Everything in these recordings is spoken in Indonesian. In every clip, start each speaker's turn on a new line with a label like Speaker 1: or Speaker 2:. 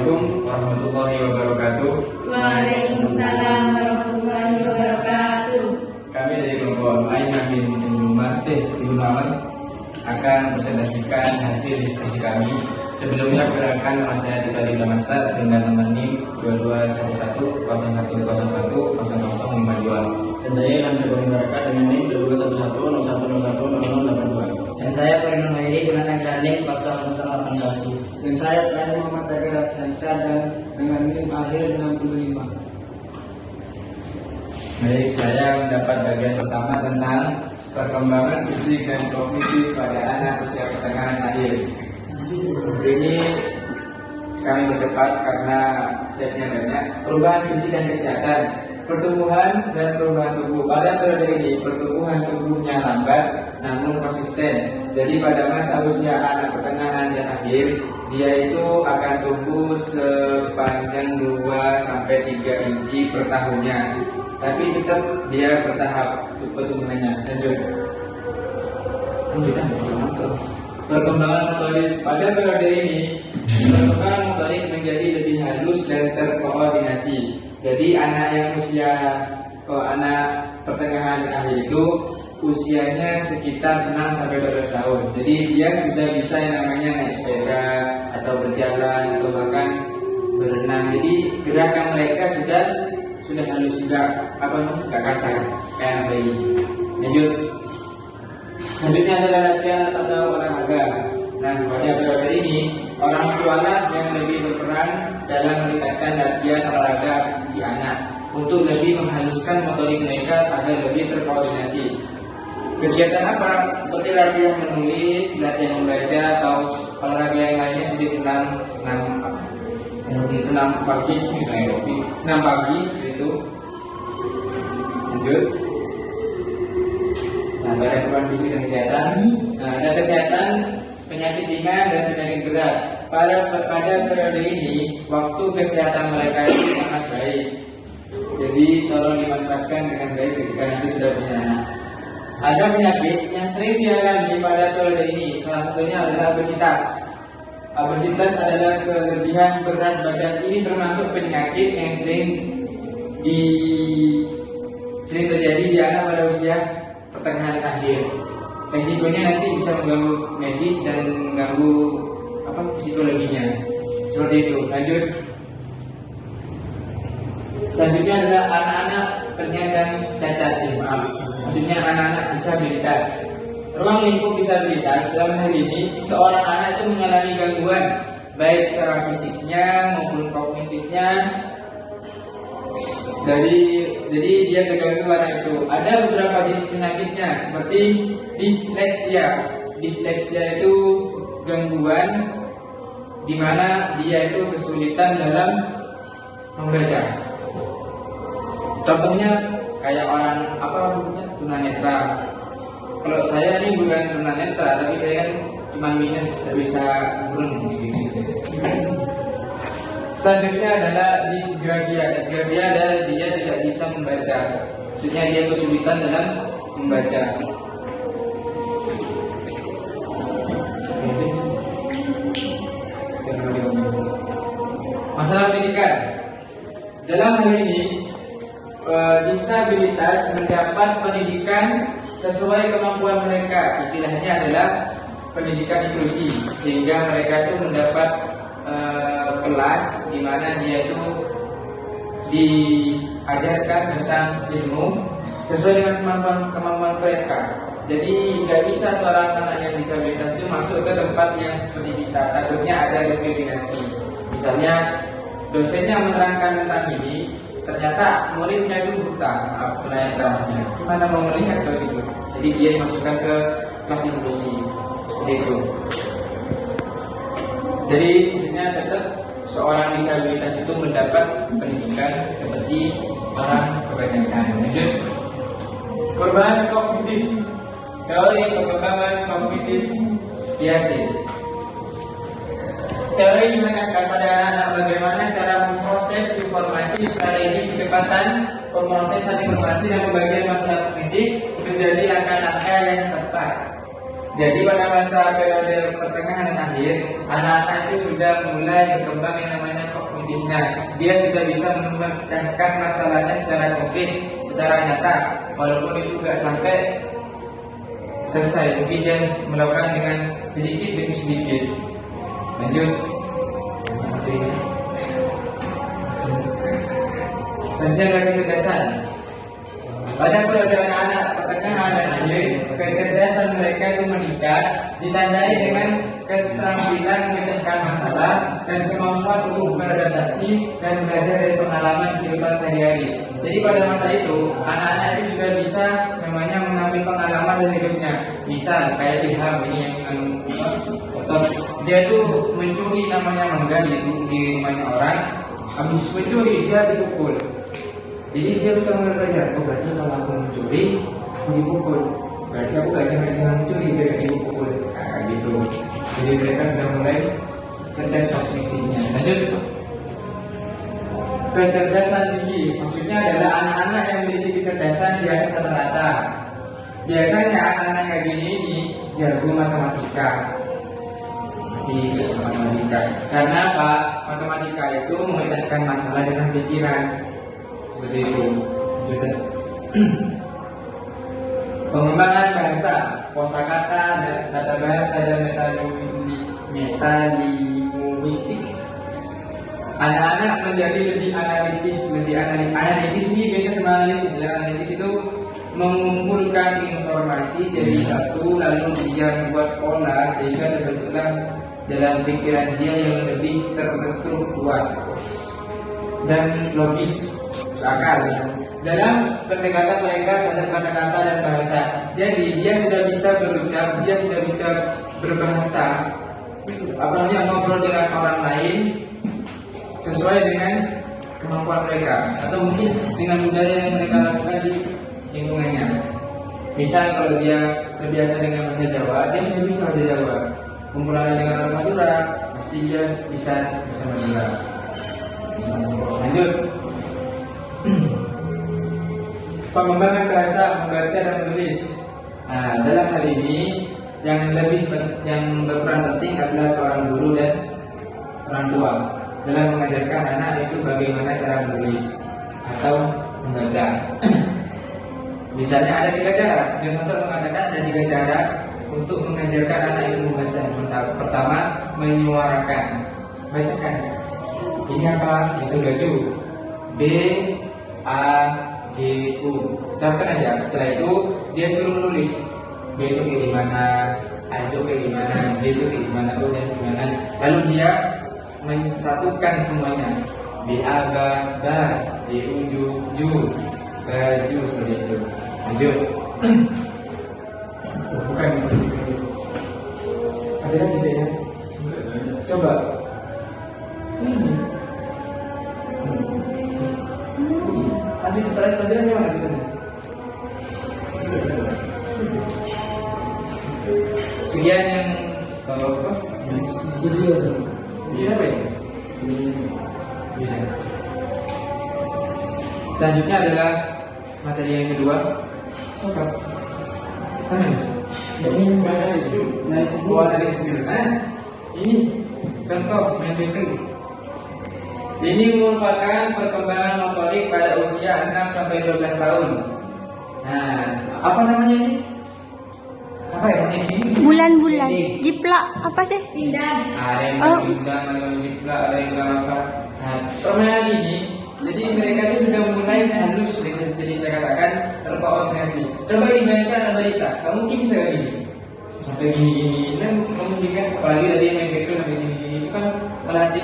Speaker 1: Assalamualaikum warahmatullahi wabarakatuh.
Speaker 2: Waalaikumsalam warahmatullahi wabarakatuh.
Speaker 1: Kami dari kelompok Ain Nabi Ibnu Aman akan presentasikan hasil diskusi kami. Sebelumnya perkenalkan nama saya Tito Dinda Master dengan nomor NIM 221101010052.
Speaker 3: Dan saya Ilham Syafruddin Baraka dengan NIM 221101010082.
Speaker 4: Dan saya Faridul Mahiri dengan angka NIM 0081.
Speaker 5: Dan saya Terakhir Muhammad Tagir Afgansyah dan dengan NIM akhir 65.
Speaker 1: Baik, saya mendapat bagian pertama tentang perkembangan fisik dan kognitif pada anak usia pertengahan akhir. Ini kami bercepat karena setnya banyak. Perubahan fisik dan kesehatan, pertumbuhan dan perubahan tubuh. Pada periode ini pertumbuhan tubuhnya lambat namun konsisten. Jadi pada masa usia anak pertengahan dan akhir, dia itu akan tumbuh sepanjang 2-3 inci per tahunnya. Tapi tetap dia bertahap pertumbuhannya. Lanjut. Perkembangan motorik pada periode ini, perkembangan motorik menjadi lebih halus dan terkoordinasi. Jadi anak yang anak pertengahan dan akhir itu usianya sekitar 6-12 tahun. Jadi dia sudah bisa yang namanya naik sepeda atau berjalan atau bahkan berenang. Jadi gerakan mereka sudah halus, juga nggak kasar kayak bayi. Lanjut. Selanjutnya adalah latihan atau olahraga. Nah, pada periode ini orang tualah yang lebih berperan dalam meningkatkan latihan olahraga si anak untuk lebih menghaluskan motorik mereka agar lebih terkoordinasi. Kegiatan apa? Seperti latihan menulis, latihan membaca, atau olahraga yang lainnya seperti senam pagi itu. Lanjut. Nah, pada perubahan fisik dan kesehatan. Nah, ada kesehatan, penyakit ringan dan penyakit berat. Pada periode ini, waktu kesehatan mereka itu sangat baik. Jadi tolong dimanfaatkan dengan baik ketika nanti sudah punya anak. Ada penyakit yang sering dialami pada periode ini. Salah satunya adalah obesitas. Obesitas adalah kelebihan berat badan. Ini termasuk penyakit yang sering terjadi di anak pada usia pertengahan dan akhir. Resikonya nanti bisa mengganggu medis dan mengganggu psikologinya. Seperti itu. Lanjut. Selanjutnya adalah anak-anak penyandang cacat. Maksudnya anak-anak disabilitas. Ruang lingkup disabilitas dalam hal ini seorang anak itu mengalami gangguan baik secara fisiknya maupun kognitifnya. Jadi dia terganggu anak itu. Ada beberapa jenis penyakitnya seperti disleksia. Disleksia itu gangguan di mana dia itu kesulitan dalam membaca. Contohnya kayak orang tunanetra. Kalau saya ini bukan tunanetra, tapi saya kan cuma minus, tidak bisa turun. Selanjutnya adalah disgrafia. Disgrafia adalah dia tidak bisa membaca. Maksudnya dia kesulitan dalam membaca. Masalah pendidikan. Dalam hal ini, disabilitas mendapat pendidikan sesuai kemampuan mereka. Istilahnya adalah pendidikan inklusi, sehingga mereka itu mendapat kelas di mana dia itu diajarkan tentang ilmu sesuai dengan kemampuan mereka. Jadi nggak bisa seorang anak yang disabilitas itu masuk ke tempat yang seperti kita. Takutnya ada diskriminasi. Misalnya dosennya menerangkan tentang ini, ternyata muridnya itu buta, tunanetranya. Gimana mau melihat kalau gitu? Jadi dia dimasukkan ke kelas inklusi. Itu. Jadi maksudnya tetap seorang disabilitas itu mendapat pendidikan seperti orang kebanyakan. Lanjut. Perubahan kognitif. Teori perkembangan kognitif biasa. Teori menekankan pada anak bagaimana cara memproses informasi strategi kecepatan pemrosesan informasi dan pembagian masalah kognitif menjadi langkah-langkah yang tepat. Jadi pada masa periode pertengahan dan akhir, anak-anak itu sudah mulai berkembang yang namanya kognitifnya. Dia sudah bisa memecahkan masalahnya secara konkret, secara nyata. Walaupun itu nggak sampai selesai, mungkin dia melakukan dengan sedikit demi sedikit. Lanjut. Selanjutnya kecerdasan. Pada periode anak-anak pertengahan dan akhir, kecerdasan mereka itu meningkat, ditandai dengan keterampilan memecahkan masalah dan kemampuan untuk beradaptasi dan belajar dari pengalaman kehidupan sehari-hari. Jadi pada masa itu, anak-anak itu sudah bisa namanya mengambil pengalaman dari hidupnya. Misal kayak Ilham ini yang dia tuh mencuri namanya mangga di rumahnya orang, habis mencuri dia dipukul. Jadi dia bisa belajar, oh berarti kalau aku mencuri, aku dipukul. Berarti aku gak jangan mencuri, biar dipukul. Nah gitu. Jadi mereka sudah mulai cerdas kognitifnya. Lanjut. Kecerdasan tinggi, maksudnya adalah anak-anak yang memiliki kecerdasan di atas rata-rata. Biasanya anak-anak kayak gini ini jago matematika. Masih matematika. Karena apa? Matematika itu memecahkan masalah dengan pikiran. Seperti itu juga. Pengembangan bahasa, kosakata, tata bahasa dan metalinguistik. Anak-anak menjadi lebih analitis, analitis ini beda sama analisis. Analitis itu mengumpulkan informasi dari satu lalu dia membuat pola sehingga terbentuklah dalam pikiran dia yang lebih terstruktur dan logis. Akal dalam pendekatan mereka terhadap kata-kata dan bahasa. Jadi dia sudah bisa berucap, dia sudah bisa berbahasa, apalagi ngobrol dengan orang lain sesuai dengan kemampuan mereka atau mungkin dengan budaya yang mereka lakukan di lingkungannya. Misal kalau dia terbiasa dengan bahasa Jawa, dia sudah bisa bahasa Jawa. Kumpulan dengan orang Madura, pasti dia bisa bahasa Madura. Lanjut. Pengembangan bahasa, membaca dan menulis. Nah, dalam hal ini yang berperan penting adalah seorang guru dan orang tua dalam mengajarkan anak itu bagaimana cara menulis atau membaca. Misalnya ada 3 cara. John Santor mengatakan ada 3 cara untuk mengajarkan anak itu membaca. Pertama, menyuarakan, bacakan. Ini apa? Bisa baju. B A J U. Ucapkan aja. Setelah itu dia suruh menulis. B itu kayak gimana, A itu kayak gimana, J itu kayak gimana, U dan gimana. Lalu dia mensatukan semuanya. B A ba, J U ju, baju seperti itu. Lanjut. Bukan. Ada lagi ya? Coba. Ini. Ada pelajarannya mana kita? Sekian yang apa? Iya apa ini? Iya. Selanjutnya adalah materi yang kedua. Coba. Sana mas. Ini ini contoh main bekel. Ini merupakan perkembangan motorik pada usia 6 sampai 12 tahun. Nah, apa namanya ini? Apa ya ini?
Speaker 6: Bulan-bulan. Jiplak apa sih?
Speaker 2: Pindah.
Speaker 1: Ada yang bintang, ada yang jiplak, ada yang apa. Nah, permainan ini, jadi mereka itu sudah mulai halus, jadi saya katakan terkoordinasi. Coba dibayangkan anak balita, kamu mungkin bisa kayak gini, sampai gini-gini, dan kamu kan apalagi tadi yang main bekel sampai gini-gini itu kan melatih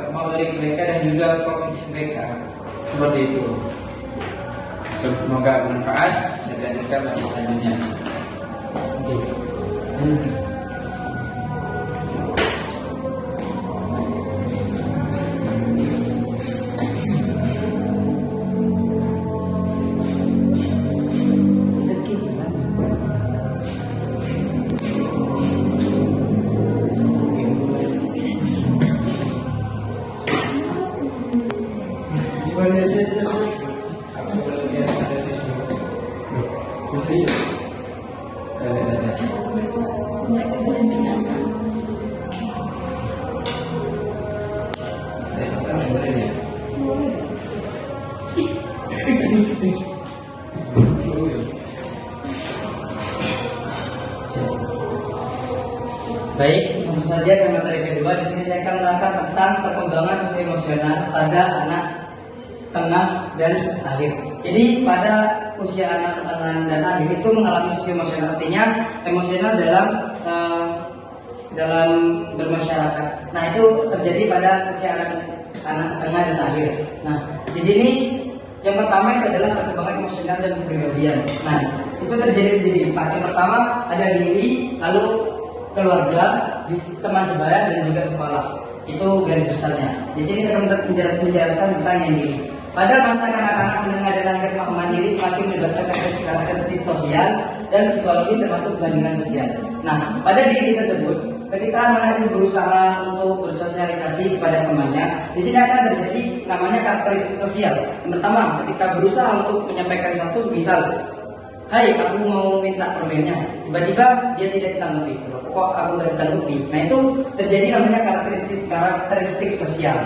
Speaker 1: motorik mereka dan juga kognitif mereka seperti itu. Semoga bermanfaat. Saya lanjutkan lagi selanjutnya. yang boleh ya.
Speaker 4: Baik, langsung saja sama materi kedua. Di sini saya akan menerangkan tentang perkembangan sosio emosional pada anak tengah dan akhir. Jadi pada usia anak tengah dan akhir itu mengalami sosio emosional, artinya emosional dalam bermasyarakat. Nah, itu terjadi pada usia anak tengah dan akhir. Nah, di sini yang pertama itu adalah perkembangan emosional dan kepribadian. Nah, itu terjadi menjadi empat. Yang pertama ada diri, lalu keluarga, teman sebaya dan juga sekolah. Itu garis besarnya. Di sini saya akan menjelaskan tentang yang diri. Pada masa kanak-kanak menengah dan akhir pemahaman diri semakin melibatkan karakteristik sosial dan psikologis termasuk bandingan sosial. Nah, pada diri tersebut, ketika anak itu berusaha untuk bersosialisasi kepada temannya, di sini akan terjadi namanya karakteristik sosial. Yang pertama, ketika berusaha untuk menyampaikan sesuatu, misal, "Hai, aku mau minta permennya." Tiba-tiba dia tidak ditanggapi. Kok aku tidak ditanggapi? Nah, itu terjadi namanya karakteristik sosial.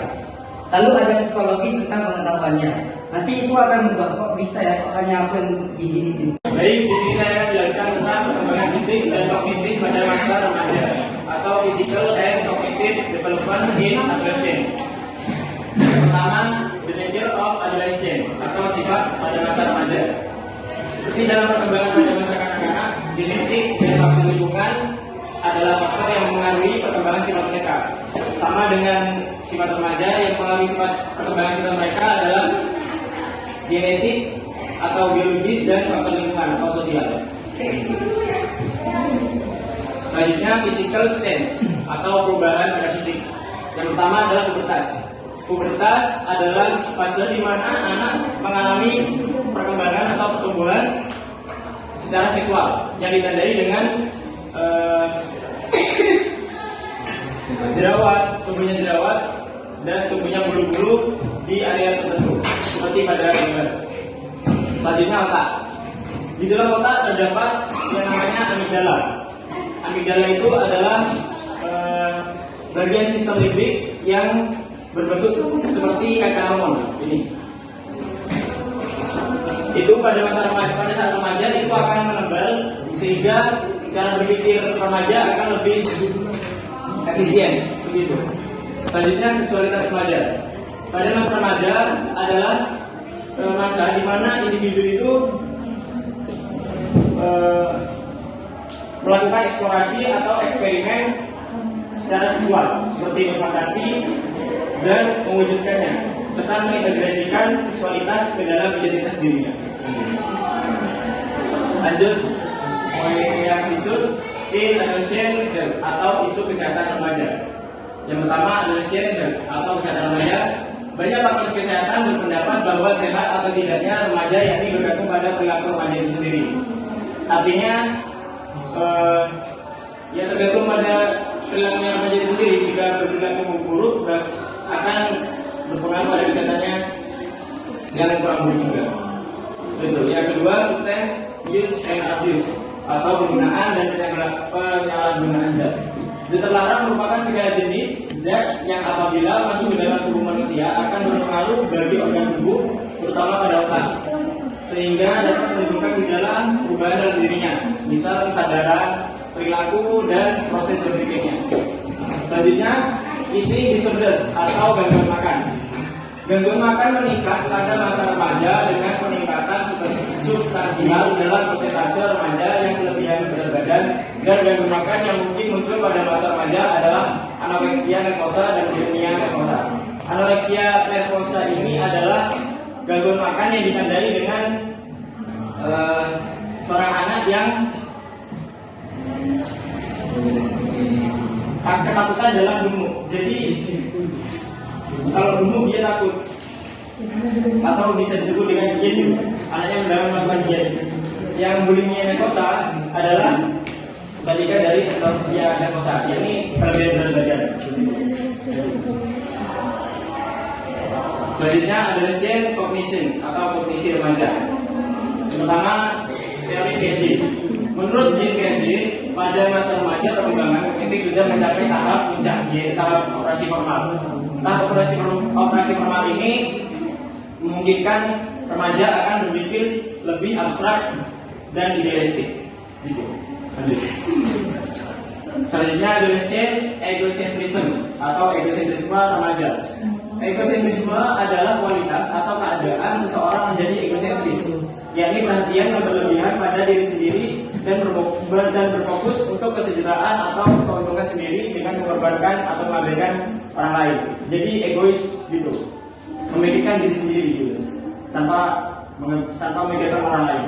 Speaker 4: Lalu ada psikologis tentang pengetahuannya. Nanti itu akan membuat kok bisa ya, kok hanya aku yang gini.
Speaker 3: Baik, di sini saya akan menjelaskan tentang perkembangan fisik dan kognitif pada masa remaja atau physical and cognitive development in adolescence. Pertama, the nature of adolescence atau sifat pada masa remaja. Seperti dalam perkembangan pada masa kanak-kanak, genetik dan faktor lingkungan adalah faktor yang mengaruhi perkembangan sifat mereka. Sama dengan sifat remaja, yang mengaruhi perkembangan sifat mereka adalah genetik atau biologis dan faktor lingkungan atau sosial. Selanjutnya, physical change atau perubahan pada fisik. Yang pertama adalah pubertas. Pubertas adalah fase di mana anak mengalami perkembangan atau pertumbuhan secara seksual yang ditandai dengan tumbuhnya jerawat dan tumbuhnya bulu-bulu di area tertentu seperti pada gambar. Selanjutnya otak. Di dalam otak terdapat yang namanya amigdala. Amigdala itu adalah bagian sistem limbik yang berbentuk seperti kacang almond ini. Itu pada saat remaja itu akan menebal sehingga cara berpikir remaja akan lebih efisien begitu. Selanjutnya seksualitas remaja. Pada masa remaja adalah masa di mana individu itu melakukan eksplorasi atau eksperimen secara seksual seperti berfantasi dan mewujudkannya serta mengintegrasikan seksualitas ke dalam identitas dirinya. Lanjut, poin yang khusus in adolescent health atau isu kesehatan remaja. Yang pertama, adolescent health atau kesehatan remaja. Banyak pakar kesehatan berpendapat bahwa sehat atau tidaknya remaja yakni bergantung pada perilaku remaja itu sendiri. Artinya, ya tergantung pada perilaku remaja itu sendiri. Jika berperilaku buruk, akan berpengaruh pada kesehatannya yang kurang buruk juga. Betul. Yang kedua, substance use and abuse atau penggunaan dan penyalahgunaan zat. Zat terlarang merupakan segala jenis zat yang apabila masuk ke dalam tubuh manusia akan berpengaruh bagi organ tubuh, terutama pada otak, sehingga dapat menimbulkan gejala perubahan dalam dirinya, misal kesadaran, perilaku, dan proses berpikirnya. Selanjutnya, eating disorders atau gangguan makan. Gangguan makan meningkat pada masa remaja dengan peningkatan substansial dalam persentase remaja yang kelebihan berat badan, dan gangguan makan yang mungkin muncul pada masa remaja adalah anoreksia nervosa dan bulimia nervosa. Anoreksia nervosa ini adalah gangguan makan yang ditandai dengan seorang anak yang ketakutan dalam gemuk. Jadi kalau gemuk dia takut, atau bisa disebut dengan diet juga. Anaknya dalam melakukan diet. Yang bulimia nervosa adalah kebalikan dari anoreksia nervosa, yakni kelebihan berat badan. Selanjutnya adolescent cognition atau kognisi remaja. Yang pertama, teori Piaget Menurut Jean Piaget, pada masa remaja perkembangan kognitif sudah mencapai tahap puncak, yaitu tahap operasi formal. Tahap operasi formal ini memungkinkan remaja akan berpikir lebih abstrak dan idealistik. Gitu. Lanjut. Selanjutnya adolescent egocentrism atau egosentrisme remaja. Egosentrisme adalah kualitas atau keadaan seseorang menjadi egosentris, yakni perhatian yang berlebihan pada diri sendiri dan berfokus untuk kesejahteraan atau keuntungan sendiri dengan mengorbankan atau mengabaikan orang lain. Jadi egois gitu, memikirkan diri sendiri gitu, tanpa memikirkan orang lain.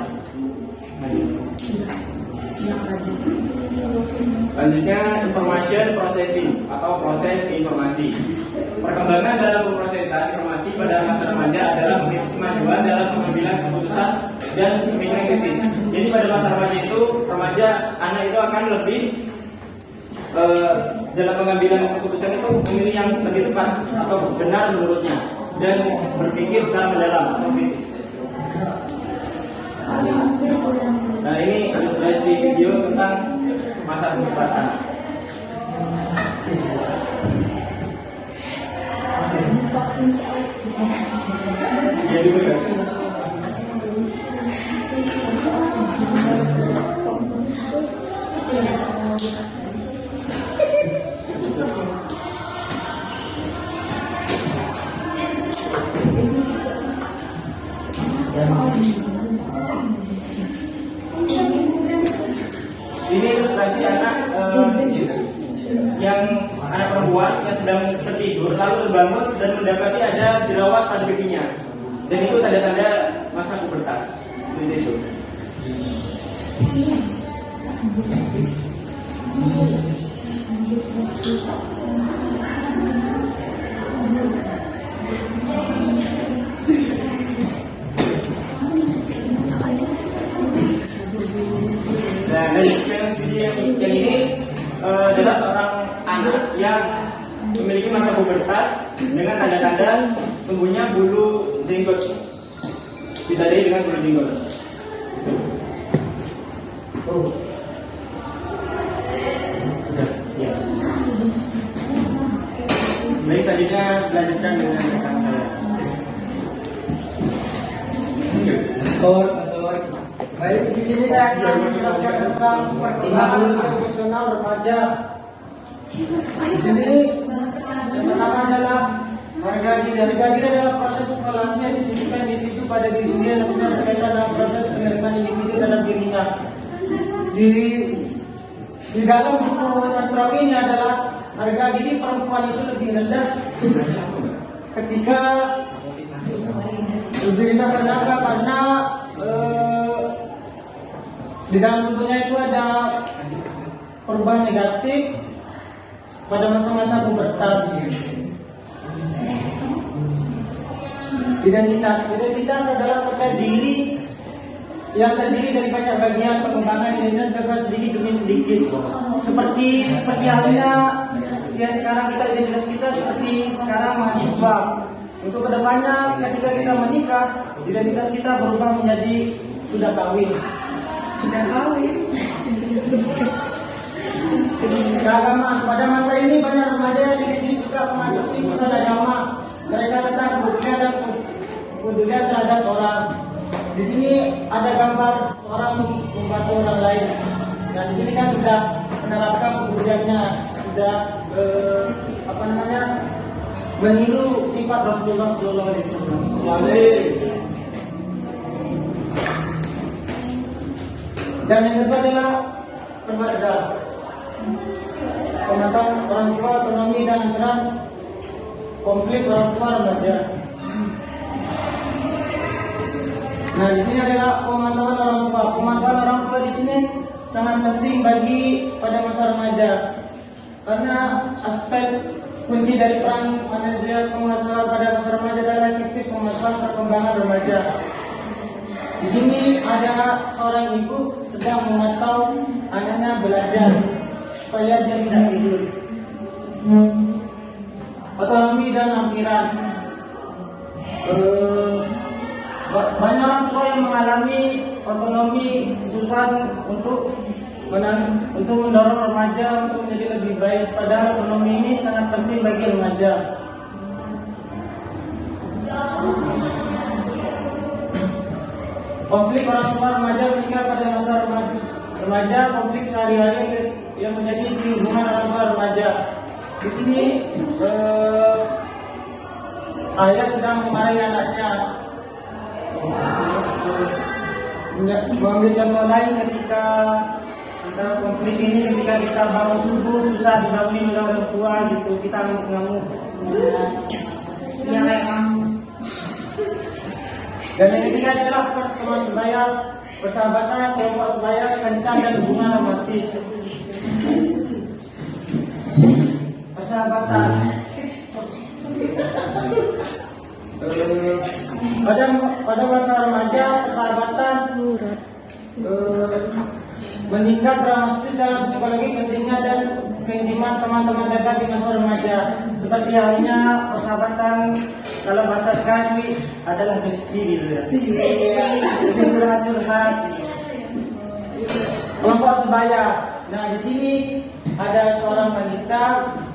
Speaker 3: Selanjutnya information processing atau proses informasi. Perkembangan dalam pemrosesan informasi pada masa remaja adalah kemajuan dalam pengambilan keputusan dan pemikiran kritis. Jadi pada masa remaja itu, anak itu akan lebih dalam pengambilan keputusan itu memilih yang lebih tepat atau benar menurutnya dan berpikir secara mendalam atau kritis. Nah ini ilustrasi video tentang masa pubertas anak. Ya juga. Ini ilustrasi anak yang anak perempuan yang sedang tertidur lalu terbangun dan mendapati ada jerawat pada pipinya, dan itu tanda-tanda masa pubertas. Itu. Nah, dari video yang ini adalah seorang anak yang memiliki masa pubertas dengan tanda-tanda tumbuhnya bulu jenggot, ditandai dengan bulu jenggot. Baik, selanjutnya lanjutkan dengan rekan saya.
Speaker 5: Baik, di sini saya akan menjelaskan tentang perkembangan emosional remaja. Di sini yang pertama adalah harga diri. Harga diri adalah proses evaluasi yang ditunjukkan individu pada diri sendiri dan kemudian berkaitan dengan proses penerimaan individu terhadap dirinya. Di dalam buku Santroki ini adalah harga diri perempuan itu lebih rendah ketika lebih rendah kenapa? Karena di dalam tubuhnya itu ada perubahan negatif pada masa-masa pubertas. Identitas adalah terkait diri yang terdiri dari banyak bagian pengembangan identitas bergerak sedikit demi sedikit. Seperti halnya ya sekarang identitas kita seperti sekarang mahasiswa. Untuk kedepannya ketika kita menikah, identitas kita berubah menjadi sudah kawin. Keagamaan pada masa ini banyak remaja yang dididik juga mengadopsi pusat agama. Mereka tetap kepedulian terhadap orang. Di sini ada gambar orang membantu orang lain. Dan di sini kan sudah menerapkan kepeduliannya, sudah meniru sifat Rasulullah Sallallahu Alaihi Wasallam. Dan yang kedua adalah keluarga, pemahaman orang tua, otonomi dan peran konflik orang tua remaja. Nah, di sini adalah pemantauan orang tua. Pemantauan orang tua di sini sangat penting bagi pada masa remaja, karena aspek kunci dari peran manajerial penguasa pada masa remaja adalah efektif pemantauan perkembangan remaja. Di sini ada seorang ibu sedang memantau anaknya belajar supaya dia tidak tidur. Otonomi dan lampiran. Banyak orang tua yang mengalami otonomi kesusahan untuk untuk mendorong remaja untuk menjadi lebih baik. Padahal ekonomi ini sangat penting bagi remaja. Konflik orang tua remaja menikah pada masa remaja, konflik sehari-hari yang menjadi di hubungan orang tua remaja. Di sini ayah sedang memarahi anaknya. Mengambil contoh lain ketika antara konflik ini ketika kita bangun subuh susah dibangunin oleh orang tua gitu, kita ngamuk-ngamuk.
Speaker 2: Ya memang.
Speaker 5: Dan yang ketiga adalah teman sebaya, persahabatan, kelompok sebaya, kencan dan hubungan romantis. Persahabatan. Pada masa remaja, persahabatan meningkat drastis dalam psikologi pentingnya dan keintiman teman-teman dekat di masa remaja. Seperti halnya persahabatan kalau bahasa sekarang ini adalah besti gitu ya. Curhat-curhat. Kelompok sebaya. Nah di sini ada seorang wanita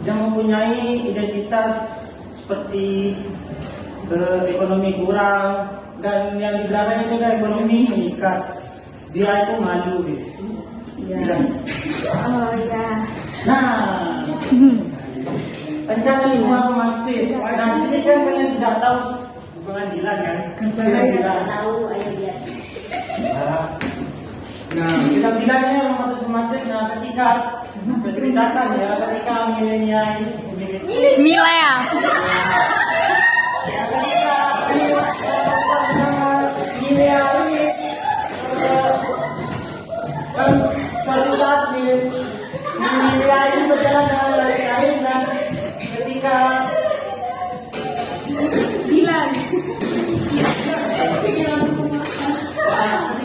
Speaker 5: yang mempunyai identitas seperti ekonomi kurang dan yang di belakangnya juga ekonomi meningkat. Dia itu malu gitu.
Speaker 2: Ya. Oh ya.
Speaker 5: Nah, rencana hubungan romantis. Nah, di sini kan kalian sudah tahu hubungan Dilan kan? Dilan.
Speaker 2: Tahu ayo lihat.
Speaker 5: Nah, kita bilang ini romantis. Nah, ketika saya ceritakan ya, ketika milenial ini,
Speaker 6: Mila ya.
Speaker 5: milenial ini kan suatu saat milenial ini berjalan dengan lain dan ketika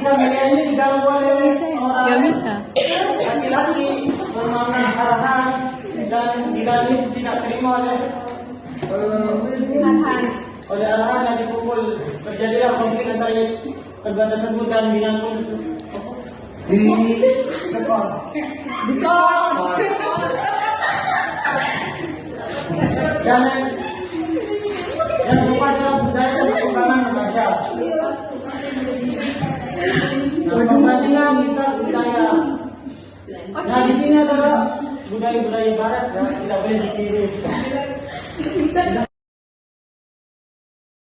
Speaker 5: milenial ini diganggu oleh orang laki-laki bermakna arahan dan dilalui tidak terima oleh arahan dan dipukul. Terjadilah konflik antara kedua tersebut dan Dilan pun di skor. Dan rupanya budaya dan perkembangan remaja. Perbandingan lintas budaya. Nah di sini adalah budaya-budaya barat ya, tidak boleh ditiru.